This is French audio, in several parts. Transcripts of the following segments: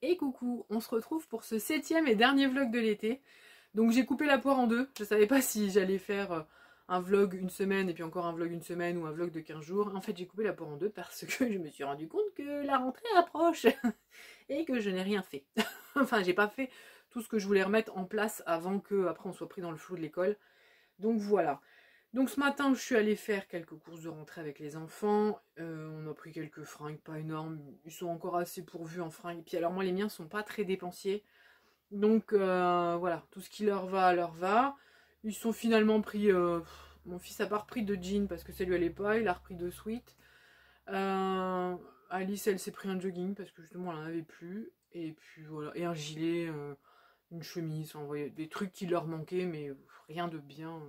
Et coucou, on se retrouve pour ce 7e et dernier vlog de l'été. Donc j'ai coupé la poire en deux, je savais pas si j'allais faire un vlog une semaine et puis encore un vlog une semaine ou un vlog de 15 jours. En fait j'ai coupé la poire en deux parce que je me suis rendu compte que la rentrée approche et que je n'ai rien fait. Enfin j'ai pas fait tout ce que je voulais remettre en place avant que après on soit pris dans le flou de l'école. Donc voilà. Donc ce matin, je suis allée faire quelques courses de rentrée avec les enfants. On a pris quelques fringues, pas énormes. Ils sont encore assez pourvus en fringues. Et puis alors moi, les miens sont pas très dépensiers. Donc voilà, tout ce qui leur va, leur va. Ils sont finalement pris... mon fils a pas repris de jean parce que ça lui allait pas. Il a repris de sweat. Alice, elle s'est pris un jogging parce que justement, elle en avait plus. Et puis voilà, et un gilet, une chemise. Enfin, voyez, des trucs qui leur manquaient, mais rien de bien...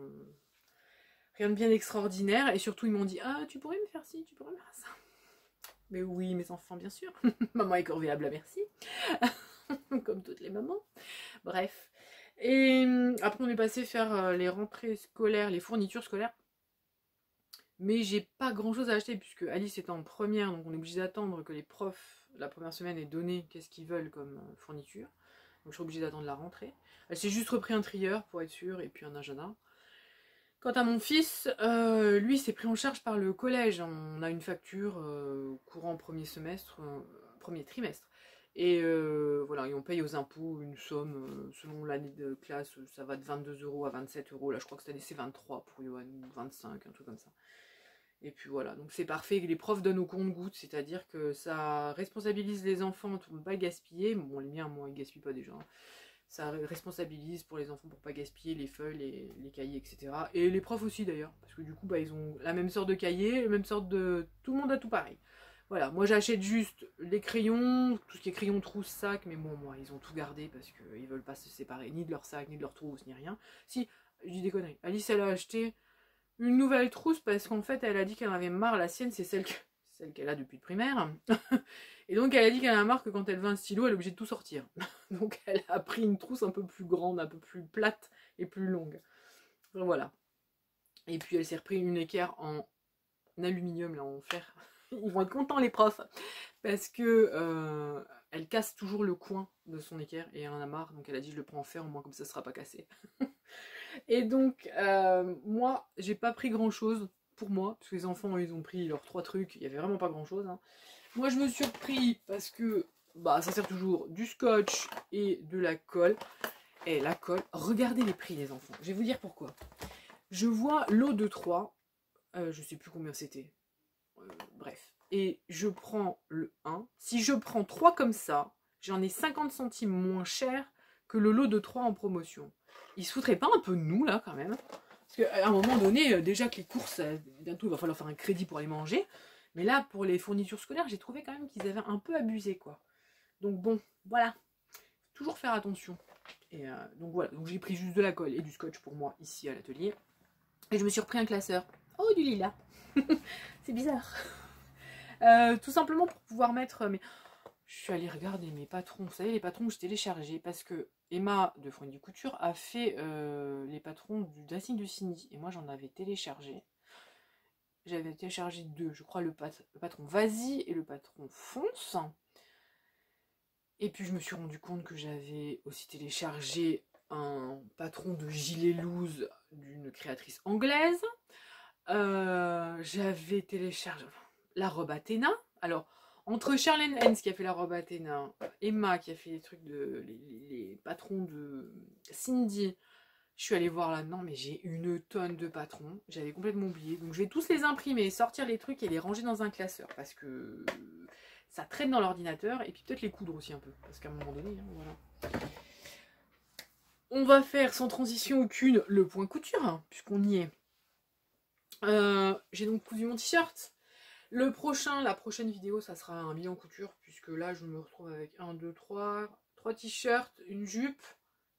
Rien de bien extraordinaire, et surtout ils m'ont dit « Ah, tu pourrais me faire ci, tu pourrais me faire ça ». Mais oui, mes enfants, bien sûr. Maman est corvéable à merci. Comme toutes les mamans. Bref. Et après, on est passé faire les rentrées scolaires, les fournitures scolaires. Mais j'ai pas grand chose à acheter, puisque Alice est en première, donc on est obligé d'attendre que les profs, la première semaine, aient donné qu'est-ce qu'ils veulent comme fourniture. Donc je suis obligée d'attendre la rentrée. Elle s'est juste repris un trieur, pour être sûre, et puis un agenda. Quant à mon fils, lui c'est pris en charge par le collège. On a une facture courant premier semestre, premier trimestre. Et voilà, et on paye aux impôts une somme, selon l'année de classe, ça va de 22 € à 27 €. Là je crois que cette année c'est 23 pour Johan, ou 25, un truc comme ça. Et puis voilà, donc c'est parfait, les profs donnent au compte-gouttes, c'est-à-dire que ça responsabilise les enfants pour ne pas gaspiller. Bon, les miens, moi, ils gaspillent pas déjà. Ça responsabilise pour les enfants pour pas gaspiller les feuilles, les cahiers, etc. Et les profs aussi d'ailleurs, parce que du coup, bah, ils ont la même sorte de cahier, la même sorte de... Tout le monde a tout pareil. Voilà, moi j'achète juste les crayons, tout ce qui est crayon, trousse, sac, mais bon, moi, ils ont tout gardé parce qu'ils veulent pas se séparer, ni de leur sac, ni de leur trousse, ni rien. Si, je dis des conneries. Alice, elle a acheté une nouvelle trousse parce qu'en fait, elle a dit qu'elle en avait marre, la sienne, c'est celle qu'elle a depuis le primaire. Et donc elle a dit qu'elle en a marre que quand elle veut un stylo, elle est obligée de tout sortir. Donc elle a pris une trousse un peu plus grande, un peu plus plate et plus longue. Donc, voilà. Et puis elle s'est repris une équerre en aluminium, là, en fer. Ils vont être contents les profs. Parce que elle casse toujours le coin de son équerre et elle en a marre. Donc elle a dit je le prends en fer, au moins comme ça ne sera pas cassé. Et donc moi j'ai pas pris grand chose pour moi. Parce que les enfants ils ont pris leurs 3 trucs. Il y avait vraiment pas grand chose. Hein. Moi je me suis repris parce que bah, ça sert toujours du scotch et de la colle. Et la colle, regardez les prix les enfants. Je vais vous dire pourquoi. Je vois l'eau de 3, je sais plus combien c'était. Bref. Et je prends le 1. Si je prends 3 comme ça, j'en ai 50 centimes moins cher que le lot de 3 en promotion. Ils se foutraient pas un peu de nous là quand même? Parce qu'à un moment donné, déjà que les courses, bientôt il va falloir faire un crédit pour les manger. Mais là, pour les fournitures scolaires, j'ai trouvé quand même qu'ils avaient un peu abusé, quoi. Donc bon, voilà. Toujours faire attention. Et donc voilà, donc j'ai pris juste de la colle et du scotch pour moi, ici à l'atelier. Et je me suis repris un classeur. Oh, du lilas. C'est bizarre. Tout simplement pour pouvoir mettre... Mais je suis allée regarder mes patrons. Vous savez, les patrons que j'ai téléchargés. Parce que Emma, de Fourniture Couture, a fait les patrons du dressing de Cindy. Et moi, j'en avais téléchargé. J'avais téléchargé 2, je crois, le patron Vas-y et le patron Fonce. Et puis je me suis rendu compte que j'avais aussi téléchargé un patron de gilet loose d'une créatrice anglaise. J'avais téléchargé la robe Athéna. Alors, entre Charlène Hens qui a fait la robe Athéna, Emma qui a fait les trucs les patrons de Cindy, je suis allée voir là-dedans, mais j'ai une tonne de patrons. J'avais complètement oublié. Donc je vais tous les imprimer, sortir les trucs et les ranger dans un classeur. Parce que ça traîne dans l'ordinateur. Et puis peut-être les coudre aussi un peu. Parce qu'à un moment donné, hein, voilà. On va faire sans transition aucune le point couture, hein, puisqu'on y est. J'ai donc cousu mon t-shirt. La prochaine vidéo, ça sera un bilan couture. Puisque là, je me retrouve avec 1, 2, 3 t-shirts, une jupe.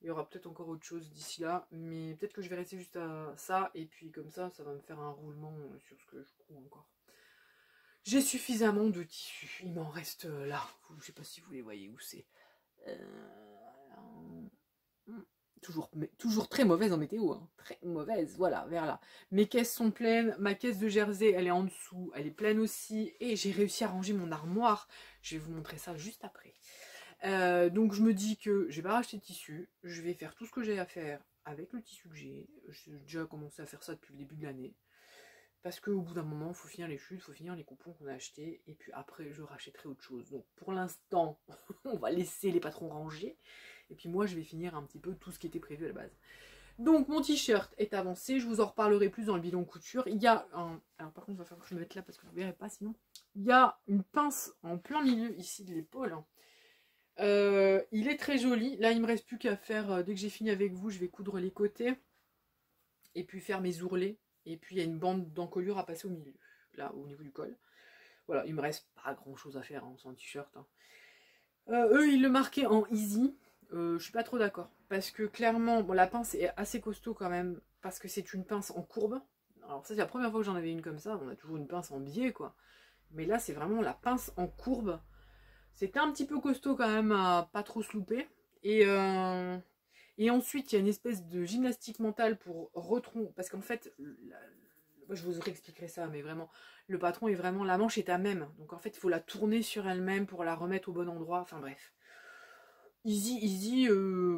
Il y aura peut-être encore autre chose d'ici là, mais peut-être que je vais rester juste à ça, et puis comme ça, ça va me faire un roulement sur ce que je couds encore. J'ai suffisamment de tissu, il m'en reste là, je sais pas si vous les voyez où c'est. Toujours très mauvaise en météo, hein. Très mauvaise, voilà, vers là. Mes caisses sont pleines, ma caisse de jersey, elle est en dessous, elle est pleine aussi, et j'ai réussi à ranger mon armoire. Je vais vous montrer ça juste après. Donc je me dis que je vais pas racheter de tissu, je vais faire tout ce que j'ai à faire avec le tissu que j'ai. J'ai déjà commencé à faire ça depuis le début de l'année. Parce qu'au bout d'un moment, il faut finir les chutes, il faut finir les coupons qu'on a achetés, et puis après, je rachèterai autre chose. Donc pour l'instant, on va laisser les patrons ranger, et puis moi, je vais finir un petit peu tout ce qui était prévu à la base. Donc mon t-shirt est avancé, je vous en reparlerai plus dans le bilan couture. Il y a un... Alors par contre, il va falloir que je me mette là, parce que vous ne verrez pas sinon. Il y a une pince en plein milieu, ici, de l'épaule. Il est très joli. Là, il ne me reste plus qu'à faire, dès que j'ai fini avec vous, je vais coudre les côtés, et puis faire mes ourlets. Et puis il y a une bande d'encolure à passer au milieu, là au niveau du col. Voilà, il me reste pas grand chose à faire hein, sans t-shirt. Hein. Eux ils le marquaient en easy. Je suis pas trop d'accord. Parce que clairement, bon, la pince est assez costaud quand même. Parce que c'est une pince en courbe. Alors ça c'est la première fois que j'en avais une comme ça. On a toujours une pince en biais quoi. Mais là c'est vraiment la pince en courbe. C'était un petit peu costaud quand même à pas trop se louper. Et ensuite, il y a une espèce de gymnastique mentale pour retron... Parce qu'en fait, je vous réexpliquerai ça, mais vraiment, le patron est vraiment... La manche est à même. Donc en fait, il faut la tourner sur elle-même pour la remettre au bon endroit. Enfin bref. Easy, easy.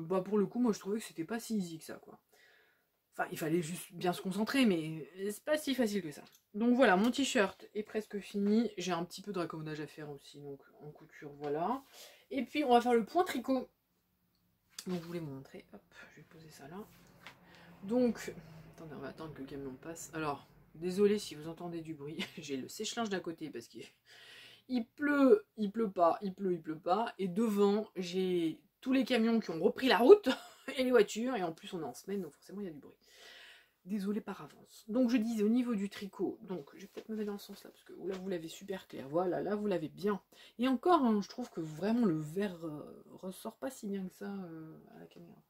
Bah pour le coup, moi, je trouvais que c'était pas si easy que ça, quoi. Enfin, il fallait juste bien se concentrer, mais c'est pas si facile que ça. Donc voilà, mon t-shirt est presque fini. J'ai un petit peu de raccommodage à faire aussi, donc en couture, voilà. Et puis, on va faire le point tricot. Donc je voulais vous montrer, hop, je vais poser ça là. Donc, attendez, on va attendre que le camion passe. Alors, désolé si vous entendez du bruit, j'ai le sèche-linge d'à côté parce qu'il pleut, il pleut pas, il pleut pas. Et devant, j'ai tous les camions qui ont repris la route et les voitures. Et en plus, on est en semaine, donc forcément, il y a du bruit. Désolé par avance. Donc je disais au niveau du tricot, donc je vais peut-être me mettre dans ce sens là, parce que là vous l'avez super clair, voilà, là vous l'avez bien. Et encore, hein, je trouve que vraiment le vert ressort pas si bien que ça à la caméra.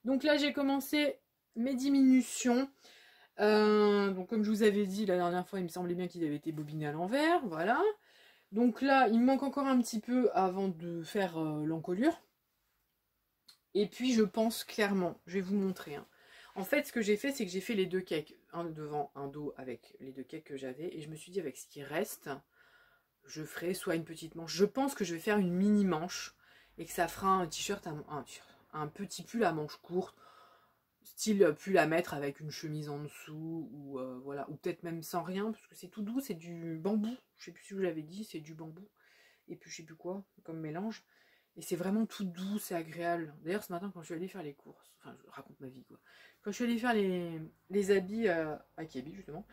Donc là j'ai commencé mes diminutions. Donc comme je vous avais dit la dernière fois, il me semblait bien qu'ils avaient été bobinés à l'envers, voilà. Donc là, il me manque encore un petit peu avant de faire l'encolure. Et puis je pense clairement, je vais vous montrer, hein. En fait, ce que j'ai fait, c'est que j'ai fait les deux cakes, un devant, un dos avec les deux cakes que j'avais, et je me suis dit avec ce qui reste, je ferai soit une petite manche. Je pense que je vais faire une mini manche et que ça fera un t-shirt, un petit pull à manche courte, style pull à mettre avec une chemise en dessous ou voilà, ou peut-être même sans rien parce que c'est tout doux, c'est du bambou. Je sais plus si je vous l'avais dit, c'est du bambou et puis je sais plus quoi comme mélange. Et c'est vraiment tout doux, c'est agréable. D'ailleurs, ce matin, quand je suis allée faire les courses, enfin, je raconte ma vie, quoi. Quand je suis allée faire les habits à Kiabi, justement,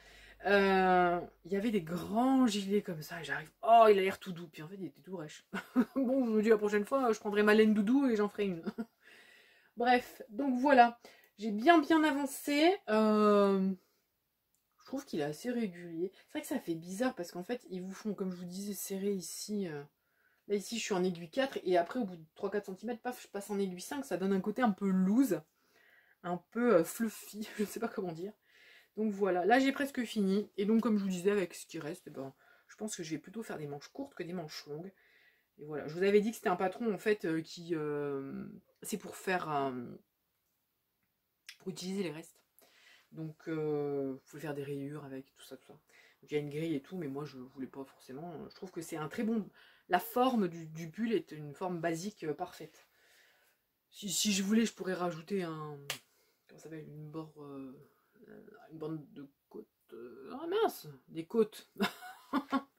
il y avait des grands gilets comme ça. Et j'arrive, oh, il a l'air tout doux. Puis en fait, il était tout rêche. Bon, je me dis, la prochaine fois, je prendrai ma laine doudou et j'en ferai une. Bref, donc voilà. J'ai bien avancé. Je trouve qu'il est assez régulier. C'est vrai que ça fait bizarre parce qu'en fait, ils vous font, comme je vous disais, serrer ici... Là, ici, je suis en aiguille 4 et après, au bout de 3-4 cm, paf, je passe en aiguille 5. Ça donne un côté un peu loose, un peu fluffy, je ne sais pas comment dire. Donc voilà, là, j'ai presque fini. Et donc, comme je vous disais, avec ce qui reste, ben, je pense que je vais plutôt faire des manches courtes que des manches longues. Et voilà, je vous avais dit que c'était un patron, en fait, qui... c'est pour faire... pour utiliser les restes. Donc, vous pouvez faire des rayures avec tout ça, tout ça. Donc, il y a une grille et tout, mais moi, je ne voulais pas forcément. Je trouve que c'est un très bon... La forme du pull est une forme basique parfaite. Si je voulais, je pourrais rajouter un... Comment ça s'appelle? Une bande de côtes... ah mince! Des côtes.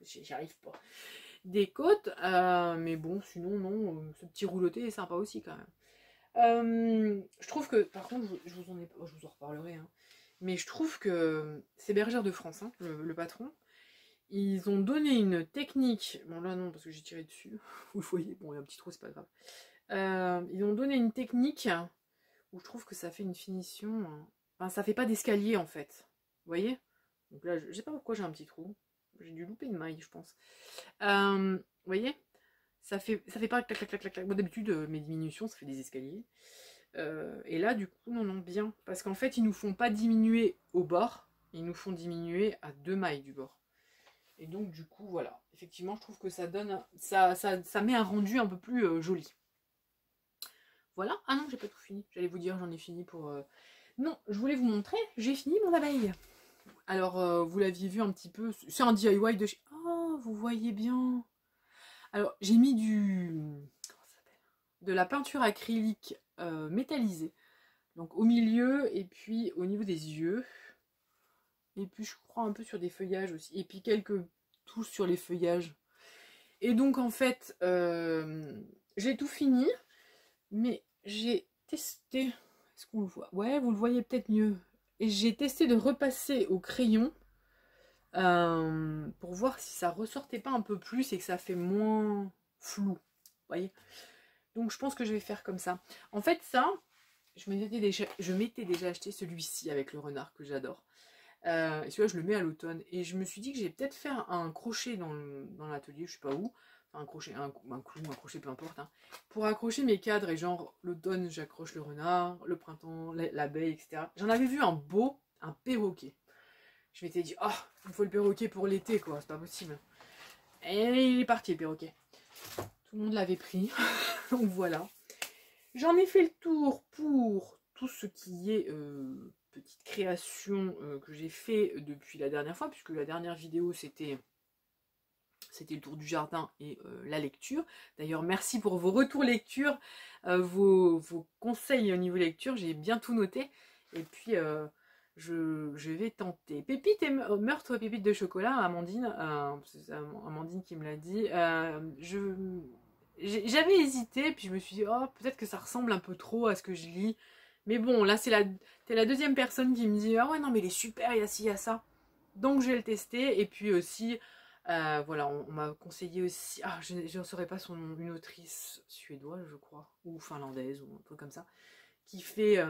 J'y arrive pas. Des côtes, mais bon, sinon, non. Ce petit rouloté est sympa aussi, quand même. Je trouve que... Par contre, je vous en reparlerai, hein. Mais je trouve que c'est Bergère de France, hein, le patron. Ils ont donné une technique, bon là non parce que j'ai tiré dessus, vous le voyez, bon il y a un petit trou, c'est pas grave. Ils ont donné une technique où je trouve que ça fait une finition, enfin ça fait pas d'escalier en fait, vous voyez. Donc là je sais pas pourquoi j'ai un petit trou, j'ai dû louper une maille je pense. Vous voyez, ça fait pas clac clac clac clac clac. Moi d'habitude mes diminutions ça fait des escaliers. Et là du coup non bien, parce qu'en fait ils nous font pas diminuer au bord, ils nous font diminuer à 2 mailles du bord. Et donc du coup voilà, effectivement je trouve que ça donne, ça met un rendu un peu plus joli. Voilà, ah non j'ai pas tout fini, j'allais vous dire j'en ai fini pour... Non, je voulais vous montrer, j'ai fini mon abeille. Alors vous l'aviez vu un petit peu, c'est un DIY de chez... Oh, vous voyez bien. Alors j'ai mis du... Comment ça s'appelle? de la peinture acrylique métallisée. Donc au milieu et puis au niveau des yeux. Et puis je crois un peu sur des feuillages aussi. Et puis quelques touches sur les feuillages. Et donc en fait, j'ai tout fini. Mais j'ai testé... Est-ce qu'on le voit? Ouais, vous le voyez peut-être mieux. Et j'ai testé de repasser au crayon. Pour voir si ça ressortait pas un peu plus et que ça fait moins flou. Vous voyez? Donc je pense que je vais faire comme ça. En fait ça, je m'étais déjà acheté celui-ci avec le renard que j'adore. Et celui-là je le mets à l'automne. Et je me suis dit que j'ai peut-être faire un crochet dans l'atelier, je sais pas où. Enfin un crochet, un clou, un crochet, peu importe. Hein, pour accrocher mes cadres et genre l'automne j'accroche le renard, le printemps l'abeille, etc. J'en avais vu un beau, un perroquet. Je m'étais dit, oh, il me faut le perroquet pour l'été, quoi, c'est pas possible. Et il est parti, le perroquet. Tout le monde l'avait pris, donc voilà. J'en ai fait le tour pour tout ce qui est petite création que j'ai fait depuis la dernière fois, puisque la dernière vidéo, c'était le tour du jardin et la lecture. D'ailleurs, merci pour vos retours lecture, vos conseils au niveau lecture, j'ai bien tout noté. Et puis... je vais tenter. Pépite et meurtre pépite de chocolat, Amandine, c'est Amandine qui me l'a dit. J'avais hésité, puis je me suis dit, oh, peut-être que ça ressemble un peu trop à ce que je lis. Mais bon, là, t'es la deuxième personne qui me dit, ah ouais, non, mais il est super, il y a ci, il y a ça. Donc, je vais le tester. Et puis aussi, voilà, on m'a conseillé aussi, ah, je ne saurais pas son nom, une autrice suédoise, je crois, ou finlandaise, ou un truc comme ça, qui fait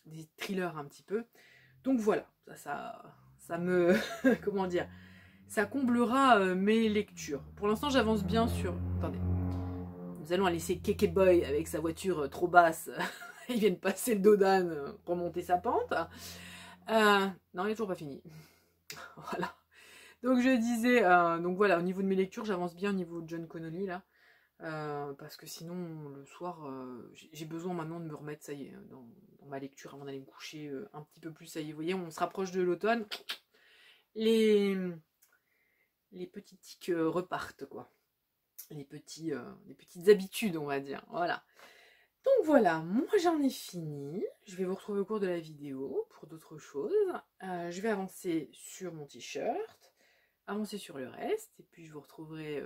des thrillers un petit peu. Donc voilà, ça me... comment dire? Ça comblera mes lectures. Pour l'instant, j'avance bien sur... Attendez. Nous allons laisser Keke Boy avec sa voiture trop basse. Il vient de passer le dos d'âne pour monter sa pente. Non, il n'est toujours pas fini. Voilà. Donc je disais... donc voilà, au niveau de mes lectures, j'avance bien au niveau de John Connolly, là. Parce que sinon le soir j'ai besoin maintenant de me remettre, ça y est, dans ma lecture avant d'aller me coucher un petit peu plus, ça y est, vous voyez, on se rapproche de l'automne, les petits tics repartent, quoi, les petites habitudes, on va dire, voilà. Donc voilà, moi j'en ai fini, je vais vous retrouver au cours de la vidéo pour d'autres choses. Je vais avancer sur mon t-shirt, avancer sur le reste, et puis je vous retrouverai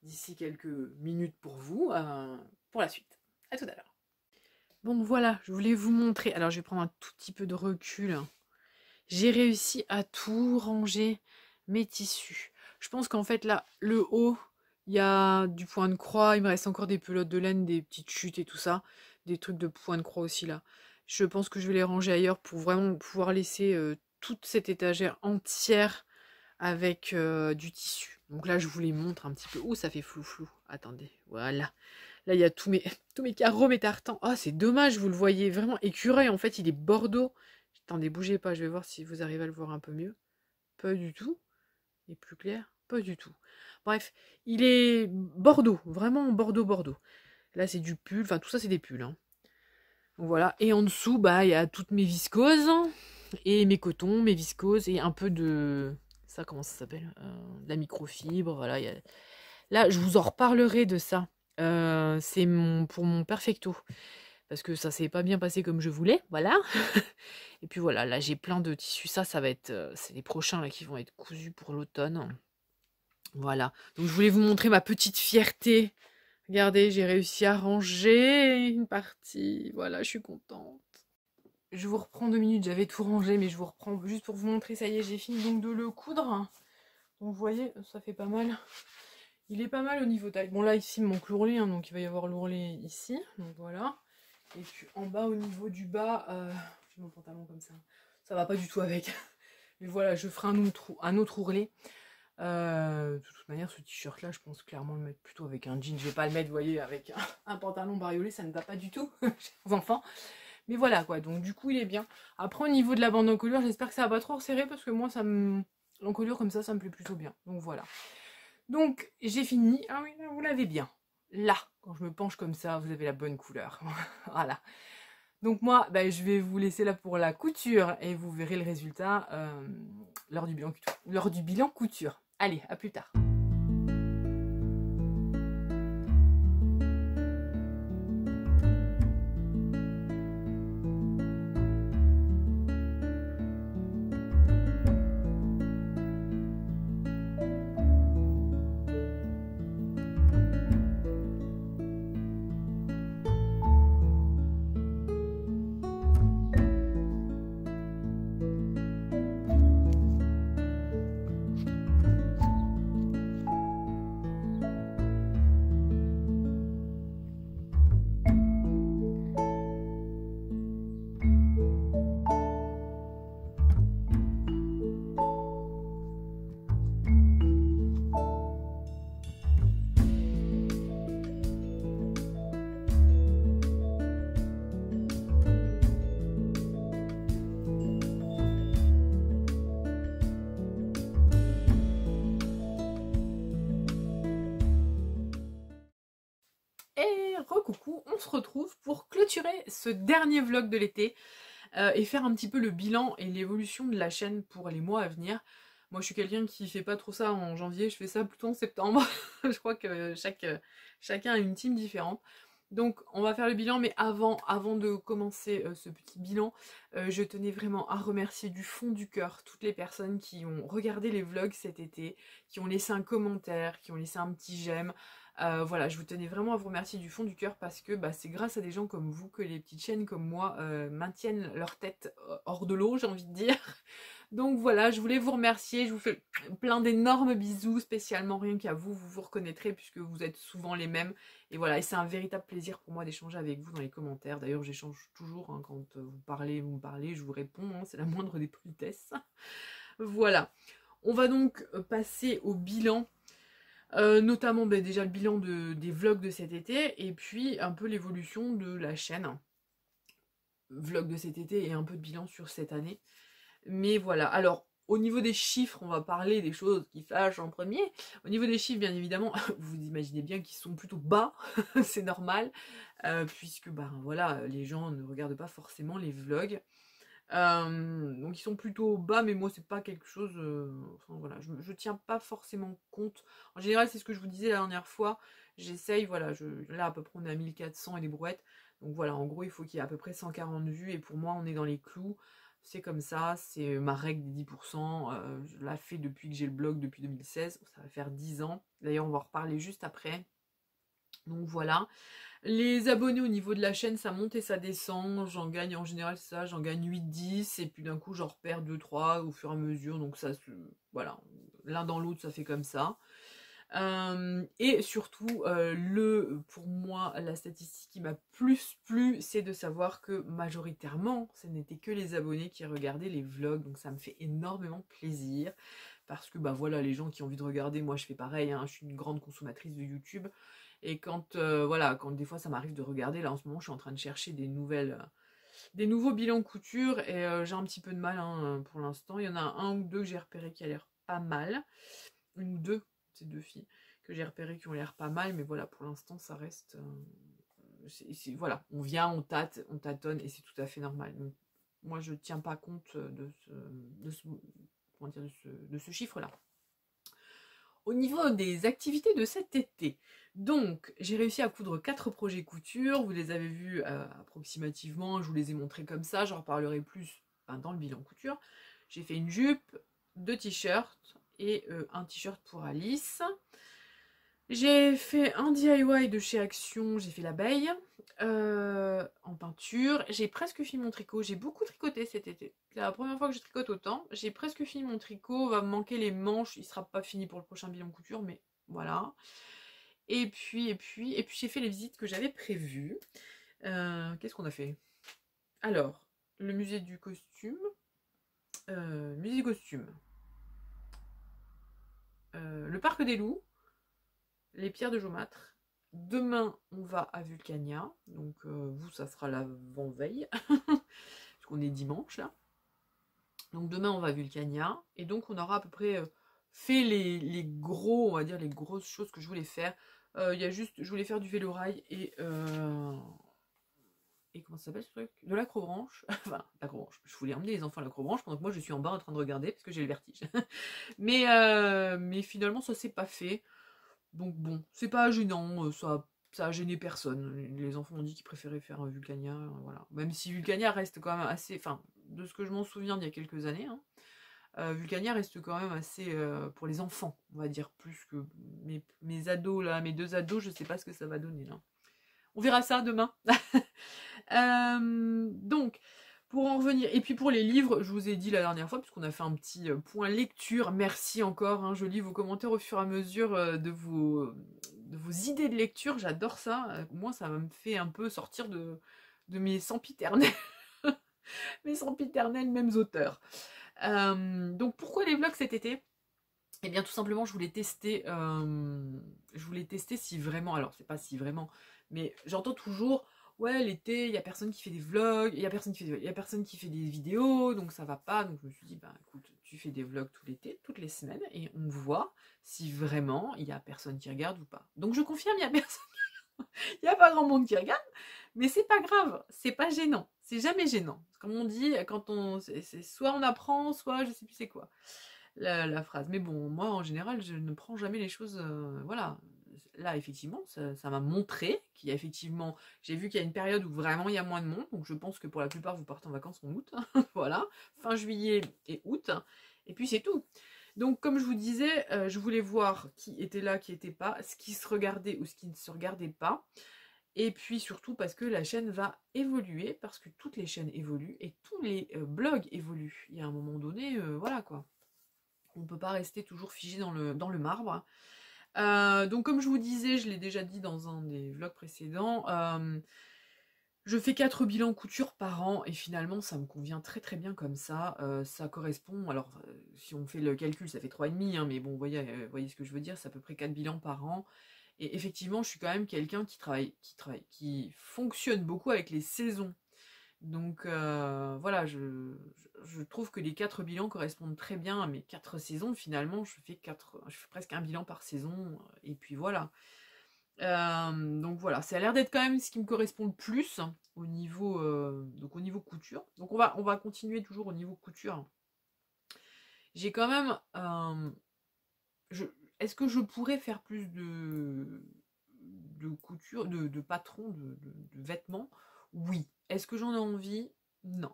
d'ici quelques minutes pour vous, pour la suite. À tout à l'heure. Bon voilà, je voulais vous montrer, alors je vais prendre un tout petit peu de recul. J'ai réussi à tout ranger mes tissus. Je pense qu'en fait là, le haut, il y a du point de croix, il me reste encore des pelotes de laine, des petites chutes et tout ça, des trucs de point de croix aussi là. Je pense que je vais les ranger ailleurs pour vraiment pouvoir laisser toute cette étagère entière avec du tissu. Donc là, je vous les montre un petit peu. Oh, ça fait flou. Attendez, voilà. Là, il y a tous mes carreaux, mes tartans. Oh, c'est dommage, vous le voyez vraiment écureuil. En fait, il est bordeaux. Attendez, bougez pas, je vais voir si vous arrivez à le voir un peu mieux. Pas du tout. Il est plus clair. Pas du tout. Bref, il est bordeaux, vraiment bordeaux. Là, c'est du pull. Enfin, tout ça, c'est des pulls. Hein. Donc, voilà. Et en dessous, bah, il y a toutes mes viscoses. Et mes cotons, mes viscoses. Et un peu de... Ça, comment ça s'appelle de la microfibre, voilà. Là, je vous en reparlerai de ça. C'est pour mon perfecto. Parce que ça s'est pas bien passé comme je voulais, voilà. Et puis voilà, là j'ai plein de tissus. Ça va être... c'est les prochains là qui vont être cousus pour l'automne. Voilà. Donc je voulais vous montrer ma petite fierté. Regardez, j'ai réussi à ranger une partie. Voilà, je suis contente. Je vous reprends 2 minutes, j'avais tout rangé, mais je vous reprends juste pour vous montrer, ça y est, j'ai fini donc de le coudre. Donc vous voyez, ça fait pas mal. Il est pas mal au niveau taille. Bon là, ici, il me manque l'ourlet, hein, donc il va y avoir l'ourlet ici. Donc voilà. Et puis en bas, au niveau du bas, j'ai mon pantalon comme ça. Ça va pas du tout avec. Mais voilà, je ferai un autre ourlet. De toute manière, ce t-shirt là, je pense clairement le mettre plutôt avec un jean. Je vais pas le mettre, vous voyez, avec un pantalon bariolé, ça ne va pas du tout, chers enfants. Mais voilà quoi, donc du coup il est bien. Après au niveau de la bande d'encolure, j'espère que ça va pas trop resserrer parce que moi l'encolure comme ça me plaît plutôt bien. Donc voilà. Donc j'ai fini. Ah oui, là, vous l'avez bien. Là, quand je me penche comme ça, vous avez la bonne couleur. Voilà. Donc moi, je vais vous laisser là pour la couture et vous verrez le résultat lors du bilan couture. Allez, à plus tard. coucou, on se retrouve pour clôturer ce dernier vlog de l'été et faire un petit peu le bilan et l'évolution de la chaîne pour les mois à venir. Moi je suis quelqu'un qui fait pas trop ça en janvier, je fais ça plutôt en septembre. Je crois que chacun a une team différente. Donc on va faire le bilan, mais avant de commencer ce petit bilan, je tenais vraiment à remercier du fond du cœur toutes les personnes qui ont regardé les vlogs cet été, qui ont laissé un commentaire, qui ont laissé un petit j'aime. Voilà, je vous tenais vraiment à vous remercier du fond du cœur parce que c'est grâce à des gens comme vous que les petites chaînes comme moi maintiennent leur tête hors de l'eau, j'ai envie de dire. Donc voilà, je voulais vous remercier, je vous fais plein d'énormes bisous, spécialement rien qu'à vous, vous vous reconnaîtrez puisque vous êtes souvent les mêmes. Et voilà, et c'est un véritable plaisir pour moi d'échanger avec vous dans les commentaires. D'ailleurs, j'échange toujours, hein, quand vous me parlez, je vous réponds, hein, c'est la moindre des politesses. Voilà, on va donc passer au bilan. Notamment déjà le bilan des vlogs de cet été et puis un peu l'évolution de la chaîne. Vlog de cet été et un peu de bilan sur cette année. Mais voilà, alors au niveau des chiffres, on va parler des choses qui fâchent en premier. Au niveau des chiffres, bien évidemment, vous imaginez bien qu'ils sont plutôt bas, c'est normal, puisque voilà, les gens ne regardent pas forcément les vlogs. Donc ils sont plutôt bas, mais moi c'est pas quelque chose, enfin voilà, je tiens pas forcément compte. En général, c'est ce que je vous disais la dernière fois, j'essaye, voilà, là à peu près on est à 1400 et des brouettes, donc voilà, en gros il faut qu'il y ait à peu près 140 vues, et pour moi on est dans les clous, c'est comme ça, c'est ma règle des 10%, je la fais depuis que j'ai le blog, depuis 2016, ça va faire 10 ans, d'ailleurs on va en reparler juste après, donc voilà. Les abonnés au niveau de la chaîne, ça monte et ça descend. J'en gagne en général, c'est ça, j'en gagne 8-10. Et puis d'un coup, j'en repère 2-3 au fur et à mesure. Donc ça, voilà, l'un dans l'autre, ça fait comme ça. Et surtout, pour moi, la statistique qui m'a plus plu, c'est de savoir que majoritairement, ce n'était que les abonnés qui regardaient les vlogs. Donc ça me fait énormément plaisir. Parce que voilà, les gens qui ont envie de regarder, moi je fais pareil, hein, je suis une grande consommatrice de YouTube. Et quand, voilà, quand des fois ça m'arrive de regarder, là en ce moment je suis en train de chercher des nouveaux bilans couture et j'ai un petit peu de mal hein, pour l'instant. Il y en a un ou deux que j'ai repéré qui a l'air pas mal. Une ou deux, c'est deux filles que j'ai repéré qui ont l'air pas mal, mais voilà, pour l'instant ça reste... voilà, on vient, on tâtonne et c'est tout à fait normal. Donc, moi je tiens pas compte de ce chiffre-là. Au niveau des activités de cet été, donc j'ai réussi à coudre 4 projets couture, vous les avez vus approximativement, je vous les ai montrés comme ça, j'en reparlerai plus dans le bilan couture. J'ai fait une jupe, 2 t-shirts et un t-shirt pour Alice. J'ai fait un DIY de chez Action, j'ai fait l'abeille en peinture. J'ai presque fini mon tricot, j'ai beaucoup tricoté cet été. C'est la première fois que je tricote autant. J'ai presque fini mon tricot, va me manquer les manches, il sera pas fini pour le prochain bilan couture, mais voilà. Et puis j'ai fait les visites que j'avais prévues. Qu'est-ce qu'on a fait? Alors, le musée du costume. Le parc des loups. Les pierres de jaumâtre. Demain, on va à Vulcania. Donc, vous, ça sera l'avant-veille. Parce qu'on est dimanche, là. Donc, demain, on va à Vulcania. Et donc, on aura à peu près fait les gros, on va dire, les grosses choses que je voulais faire. Il y a juste, je voulais faire du vélo-rail et comment ça s'appelle ce truc? De l'acrobranche. Enfin, l'acrobranche. Je voulais emmener les enfants à l'acrobranche pendant que moi, je suis en bas en train de regarder parce que j'ai le vertige. mais finalement, ça s'est pas fait. Donc bon, c'est pas gênant, ça a gêné personne. Les enfants ont dit qu'ils préféraient faire Vulcania, voilà. Même si Vulcania reste quand même assez, enfin, de ce que je m'en souviens d'il y a quelques années, hein, Vulcania reste quand même assez pour les enfants, on va dire, plus que mes ados là, mes 2 ados, je sais pas ce que ça va donner là. On verra ça demain. Donc, pour en revenir, et puis pour les livres, je vous ai dit la dernière fois, puisqu'on a fait un petit point lecture, merci encore, hein, je lis vos commentaires au fur et à mesure de vos idées de lecture, j'adore ça, moi ça me fait un peu sortir de mes sempiternels, mes sempiternels mêmes auteurs. Donc pourquoi les vlogs cet été? Eh bien tout simplement je voulais tester si vraiment, alors c'est pas si vraiment, mais j'entends toujours... Ouais, l'été, il n'y a personne qui fait des vlogs, il y a personne qui fait des vidéos, donc ça va pas. Donc je me suis dit, écoute, tu fais des vlogs tout l'été, toutes les semaines, et on voit si vraiment il y a personne qui regarde ou pas. Donc je confirme, il y a personne qui regarde. Il n'y a pas grand monde qui regarde, mais c'est pas grave, c'est pas gênant, c'est jamais gênant. Comme on dit, quand on, c'est soit on apprend, soit je sais plus c'est quoi la phrase. Mais bon, moi en général, je ne prends jamais les choses, voilà. Là, effectivement, ça m'a montré qu'il y a effectivement, j'ai vu qu'il y a une période où vraiment il y a moins de monde, donc je pense que pour la plupart vous partez en vacances en août, voilà, fin juillet et août, et puis c'est tout. Donc comme je vous disais, je voulais voir qui était là, qui était pas, ce qui se regardait ou ce qui ne se regardait pas. Et puis surtout parce que la chaîne va évoluer, parce que toutes les chaînes évoluent et tous les blogs évoluent. Il y a un moment donné, voilà quoi. On ne peut pas rester toujours figé dans le marbre. Donc comme je vous disais, je l'ai déjà dit dans un des vlogs précédents, je fais 4 bilans couture par an et finalement ça me convient très très bien comme ça. Ça correspond, alors si on fait le calcul ça fait 3,5, hein, mais bon voyez ce que je veux dire, c'est à peu près 4 bilans par an. Et effectivement je suis quand même quelqu'un qui fonctionne beaucoup avec les saisons. Donc voilà, je trouve que les 4 bilans correspondent très bien à mes 4 saisons. Finalement, je fais presque un bilan par saison, et puis voilà. Donc voilà, ça a l'air d'être quand même ce qui me correspond le plus au niveau, donc au niveau couture. Donc on va continuer toujours au niveau couture. J'ai quand même... est-ce que je pourrais faire plus de couture, de patron, de vêtements? Oui. Est-ce que j'en ai envie? Non.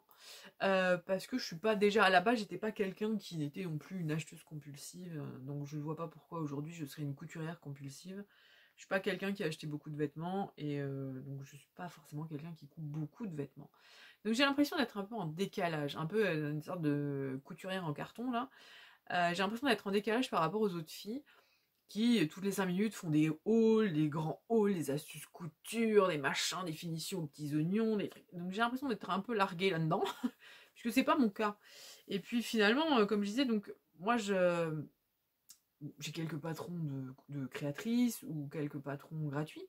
Parce que je suis pas déjà à la base, j'étais pas quelqu'un qui n'était non plus une acheteuse compulsive, donc je ne vois pas pourquoi aujourd'hui je serais une couturière compulsive. Je suis pas quelqu'un qui a acheté beaucoup de vêtements et donc je suis pas forcément quelqu'un qui coupe beaucoup de vêtements. Donc j'ai l'impression d'être un peu en décalage, un peu une sorte de couturière en carton là. J'ai l'impression d'être en décalage par rapport aux autres filles qui, toutes les 5 minutes, font des hauls, des grands hauls, des astuces couture, des machins, des finitions aux petits oignons, des trucs. Donc j'ai l'impression d'être un peu larguée là-dedans, puisque c'est pas mon cas. Et puis finalement, comme je disais, donc moi j'ai quelques patrons de créatrices ou quelques patrons gratuits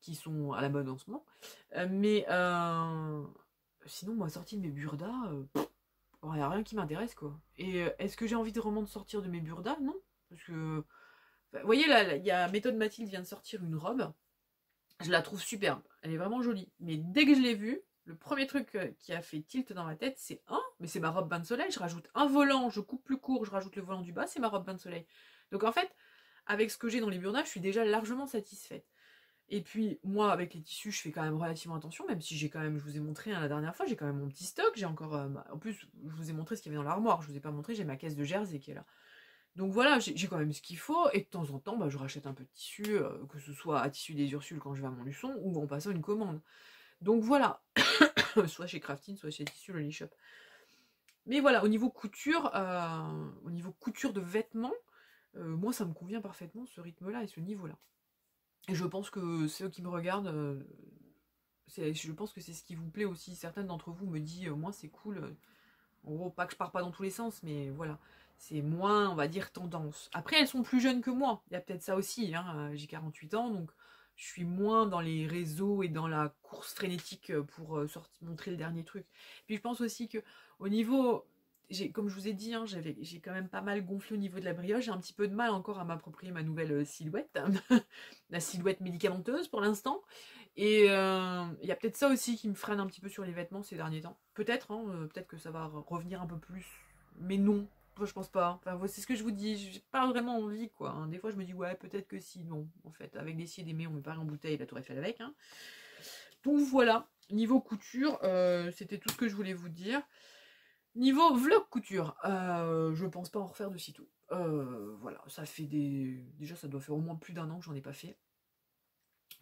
qui sont à la mode en ce moment. Mais sinon, moi, sortie de mes burdas, il n'y a rien qui m'intéresse, quoi. Et est-ce que j'ai envie de vraiment de sortir de mes burdas? Non. Parce que vous voyez, là, il y a Méthode Mathilde vient de sortir une robe. Je la trouve superbe. Elle est vraiment jolie. Mais dès que je l'ai vue, le premier truc qui a fait tilt dans ma tête, c'est mais c'est ma robe bain de soleil. Je rajoute un volant, je coupe plus court, je rajoute le volant du bas, c'est ma robe bain de soleil. Donc en fait, avec ce que j'ai dans les burdas, je suis déjà largement satisfaite. Et puis, moi, avec les tissus, je fais quand même relativement attention, même si j'ai quand même, je vous ai montré la dernière fois, j'ai quand même mon petit stock. J'ai encore. En plus, je vous ai montré ce qu'il y avait dans l'armoire. Je vous ai pas montré, j'ai ma caisse de jersey qui est là. Donc voilà, j'ai quand même ce qu'il faut, et de temps en temps, je rachète un peu de tissu, que ce soit à Tissu des Ursules quand je vais à Montluçon, ou en passant une commande. Donc voilà, soit chez Crafting, soit chez Tissu Loli Shop. Mais voilà, au niveau couture de vêtements, moi ça me convient parfaitement ce rythme-là et ce niveau-là. Et je pense que ceux qui me regardent, je pense que c'est ce qui vous plaît aussi. Certaines d'entre vous me disent, moi c'est cool, en gros, pas que je pars pas dans tous les sens, mais voilà. C'est moins, on va dire, tendance. Après, elles sont plus jeunes que moi. Il y a peut-être ça aussi. Hein. J'ai 48 ans, donc je suis moins dans les réseaux et dans la course frénétique pour montrer le dernier truc. Puis je pense aussi que au niveau, comme je vous ai dit, hein, j'ai quand même pas mal gonflé au niveau de la brioche. J'ai un petit peu de mal encore à m'approprier ma nouvelle silhouette. La silhouette médicamenteuse pour l'instant. Et il y a peut-être ça aussi qui me freine un petit peu sur les vêtements ces derniers temps. Peut-être, hein, peut-être que ça va revenir un peu plus. Mais non, moi, je pense pas. Enfin, c'est ce que je vous dis, j'ai pas vraiment envie, quoi. Hein. Des fois, je me dis, ouais, peut-être que si, non. En fait, avec des scies et des mets, on met pas en bouteille, la tour Eiffel avec. Hein. Donc voilà, niveau couture, c'était tout ce que je voulais vous dire. Niveau vlog couture, je pense pas en refaire de sitôt. Voilà, ça fait des... Déjà, ça doit faire au moins plus d'1 an que j'en ai pas fait.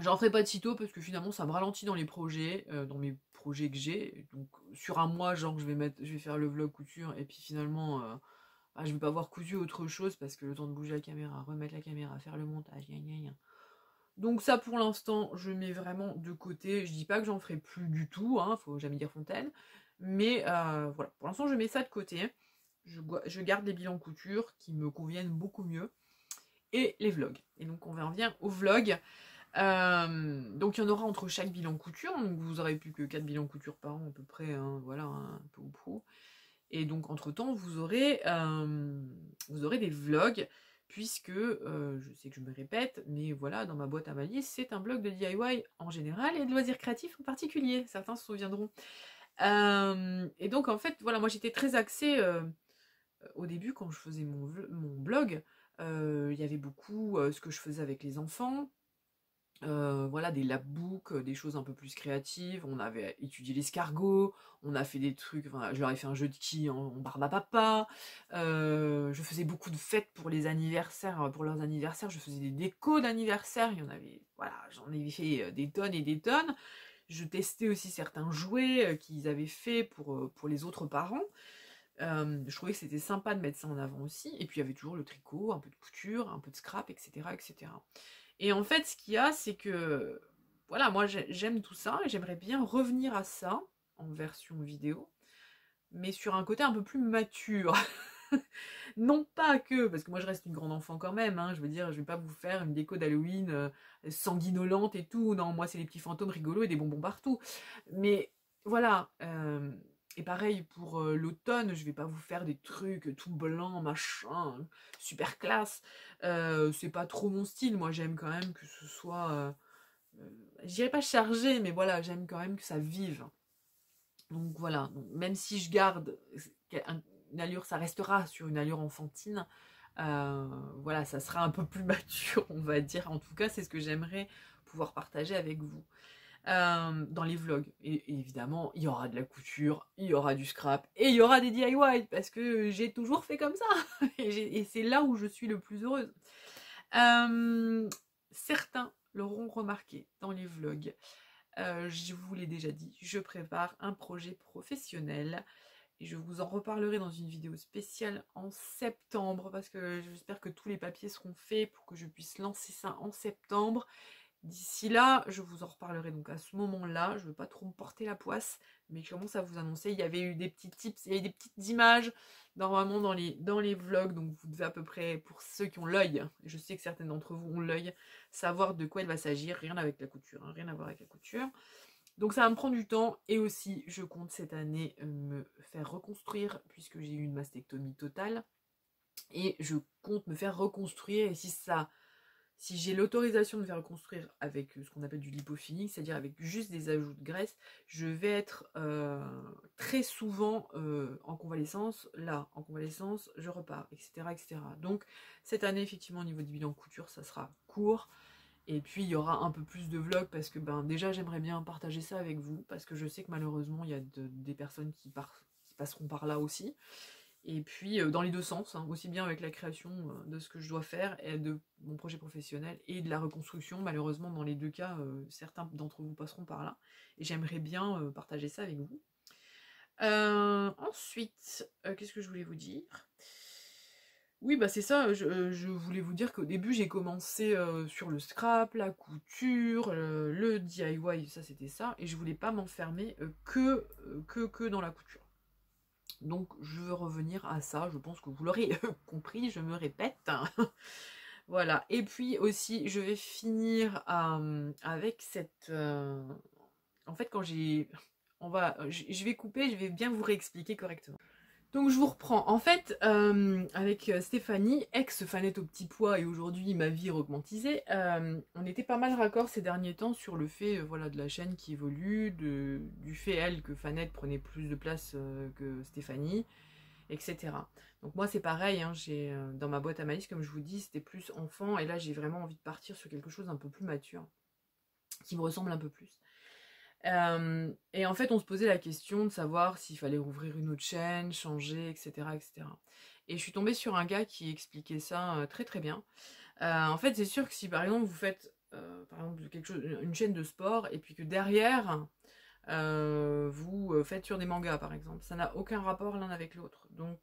J'en ferai pas de sitôt parce que finalement ça me ralentit dans les projets, dans mes projets que j'ai. Donc sur un mois, genre je vais faire le vlog couture et puis finalement je vais pas avoir cousu autre chose parce que le temps de bouger la caméra, remettre la caméra, faire le montage, gna gna gna. Donc ça pour l'instant je mets vraiment de côté. Je dis pas que j'en ferai plus du tout, hein, faut jamais dire fontaine. Mais voilà, pour l'instant je mets ça de côté. Je garde les bilans couture qui me conviennent beaucoup mieux. Et les vlogs. Et donc on en vient au vlog. Donc il y en aura entre chaque bilan couture, donc vous aurez plus que 4 bilans couture par an à peu près, hein, voilà, un peu ou prou. Et donc entre temps vous aurez des vlogs puisque, je sais que je me répète, mais voilà, dans ma boîte à malice, c'est un blog de DIY en général et de loisirs créatifs en particulier, certains se souviendront. Et donc en fait, voilà, moi j'étais très axée, au début quand je faisais mon blog, il y avait beaucoup ce que je faisais avec les enfants, voilà, des labbooks, des choses un peu plus créatives. On avait étudié l'escargot, on a fait des trucs, enfin, je leur ai fait un jeu de quilles en barbe à papa. Je faisais beaucoup de fêtes pour les anniversaires, pour leurs anniversaires. Je faisais des décos d'anniversaire. Il y en avait, voilà, j'en avais fait des tonnes et des tonnes. Je testais aussi certains jouets qu'ils avaient fait pour les autres parents. Je trouvais que c'était sympa de mettre ça en avant aussi. Et puis il y avait toujours le tricot, un peu de couture, un peu de scrap, etc., etc. Et en fait, ce qu'il y a, c'est que, voilà, moi j'aime tout ça et j'aimerais bien revenir à ça en version vidéo, mais sur un côté un peu plus mature. Non pas que, parce que moi je reste une grande enfant quand même, hein, je veux dire, je vais pas vous faire une déco d'Halloween sanguinolente et tout, non, moi c'est les petits fantômes rigolos et des bonbons partout. Mais voilà, et pareil pour l'automne, je vais pas vous faire des trucs tout blancs, machin, super classe. C'est pas trop mon style, moi j'aime quand même que ce soit, je dirais pas chargé, mais voilà, j'aime quand même que ça vive. Donc voilà, donc, même si je garde une allure, ça restera sur une allure enfantine, voilà, ça sera un peu plus mature, on va dire. En tout cas, c'est ce que j'aimerais pouvoir partager avec vous dans les vlogs. Et évidemment, il y aura de la couture, il y aura du scrap et il y aura des DIY parce que j'ai toujours fait comme ça. Et c'est là où je suis le plus heureuse. Certains l'auront remarqué dans les vlogs. Je vous l'ai déjà dit, je prépare un projet professionnel et je vous en reparlerai dans une vidéo spéciale en septembre parce que j'espère que tous les papiers seront faits pour que je puisse lancer ça en septembre. D'ici là, je vous en reparlerai donc à ce moment-là. Je ne veux pas trop me porter la poisse, mais je commence à vous annoncer. Il y avait eu des petits tips, il y a eu des petites images normalement dans les vlogs, donc vous devez à peu près, pour ceux qui ont l'œil, je sais que certains d'entre vous ont l'œil, savoir de quoi il va s'agir, rien avec la couture, hein, rien à voir avec la couture. Donc ça va me prendre du temps et aussi je compte cette année me faire reconstruire puisque j'ai eu une mastectomie totale et je compte me faire reconstruire et si j'ai l'autorisation de me faire reconstruire avec ce qu'on appelle du lipofilling, c'est-à-dire avec juste des ajouts de graisse, je vais être très souvent en convalescence. Là, en convalescence, je repars, etc., etc. Donc cette année, effectivement, au niveau du bilan couture, ça sera court. Et puis il y aura un peu plus de vlogs parce que déjà j'aimerais bien partager ça avec vous parce que je sais que malheureusement il y a des personnes qui passeront par là aussi. Et puis dans les deux sens, hein, aussi bien avec la création de ce que je dois faire et de mon projet professionnel et de la reconstruction. Malheureusement dans les deux cas, certains d'entre vous passeront par là. Et j'aimerais bien partager ça avec vous. Ensuite, qu'est-ce que je voulais vous dire ? Oui, bah c'est ça, je voulais vous dire qu'au début j'ai commencé sur le scrap, la couture, le DIY, ça c'était ça, et je voulais pas m'enfermer que dans la couture. Donc je veux revenir à ça, je pense que vous l'aurez compris, je me répète. Voilà, et puis aussi je vais finir avec cette... En fait quand j'ai... je vais couper, je vais bien vous réexpliquer correctement. Donc je vous reprends. En fait, avec Stéphanie, ex-fanette au petit pois et aujourd'hui ma vie augmentisée, on était pas mal raccord ces derniers temps sur le fait voilà, de la chaîne qui évolue, du fait elle que Fanette prenait plus de place que Stéphanie, etc. Donc moi c'est pareil, hein, j'ai dans ma boîte à malice, comme je vous dis, c'était plus enfant et là j'ai vraiment envie de partir sur quelque chose un peu plus mature, qui me ressemble un peu plus. Et en fait, on se posait la question de savoir s'il fallait ouvrir une autre chaîne, changer, etc., etc. Et je suis tombée sur un gars qui expliquait ça très très bien. En fait, c'est sûr que si par exemple vous faites par exemple une chaîne de sport et puis que derrière vous faites sur des mangas par exemple, ça n'a aucun rapport l'un avec l'autre. Donc,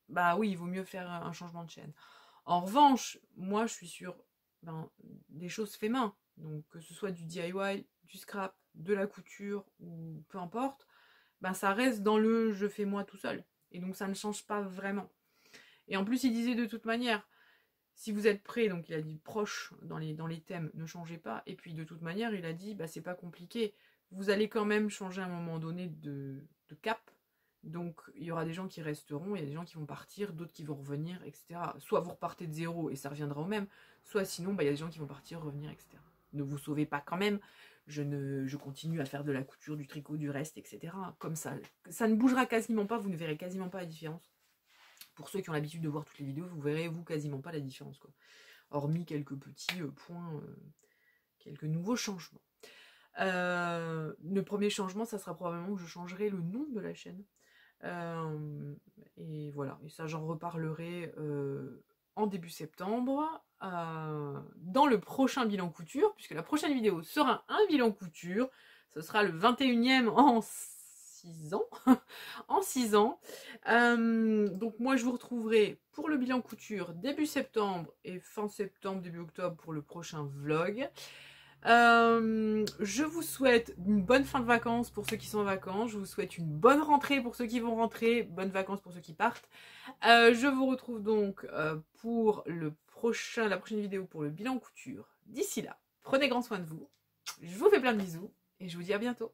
bah oui, il vaut mieux faire un changement de chaîne. En revanche, moi je suis sur des choses fait main. Donc que ce soit du DIY, du scrap, de la couture ou peu importe, ça reste dans le je fais moi tout seul. Et donc ça ne change pas vraiment. Et en plus il disait de toute manière, si vous êtes prêt, donc il a dit proche dans les thèmes, ne changez pas. Et puis de toute manière il a dit c'est pas compliqué. Vous allez quand même changer à un moment donné de cap. Donc il y aura des gens qui resteront, il y a des gens qui vont partir, d'autres qui vont revenir, etc. Soit vous repartez de zéro et ça reviendra au même, soit sinon il y a des gens qui vont partir, revenir, etc. Ne vous sauvez pas quand même, je continue à faire de la couture, du tricot, du reste, etc. Comme ça ne bougera quasiment pas, vous ne verrez quasiment pas la différence. Pour ceux qui ont l'habitude de voir toutes les vidéos, vous verrez vous quasiment pas la différence, quoi. Hormis quelques petits points, quelques nouveaux changements. Le premier changement, ça sera probablement que je changerai le nom de la chaîne. Et voilà, et ça j'en reparlerai en début septembre dans le prochain bilan couture, puisque la prochaine vidéo sera un bilan couture. Ce sera le 21e en 6 ans. En 6 ans. Donc moi je vous retrouverai pour le bilan couture début septembre et fin septembre, début octobre pour le prochain vlog. Je vous souhaite une bonne fin de vacances pour ceux qui sont en vacances. Je vous souhaite une bonne rentrée pour ceux qui vont rentrer. Bonnes vacances pour ceux qui partent. Je vous retrouve donc pour la prochaine vidéo pour le bilan couture. D'ici là, prenez grand soin de vous. Je vous fais plein de bisous et je vous dis à bientôt.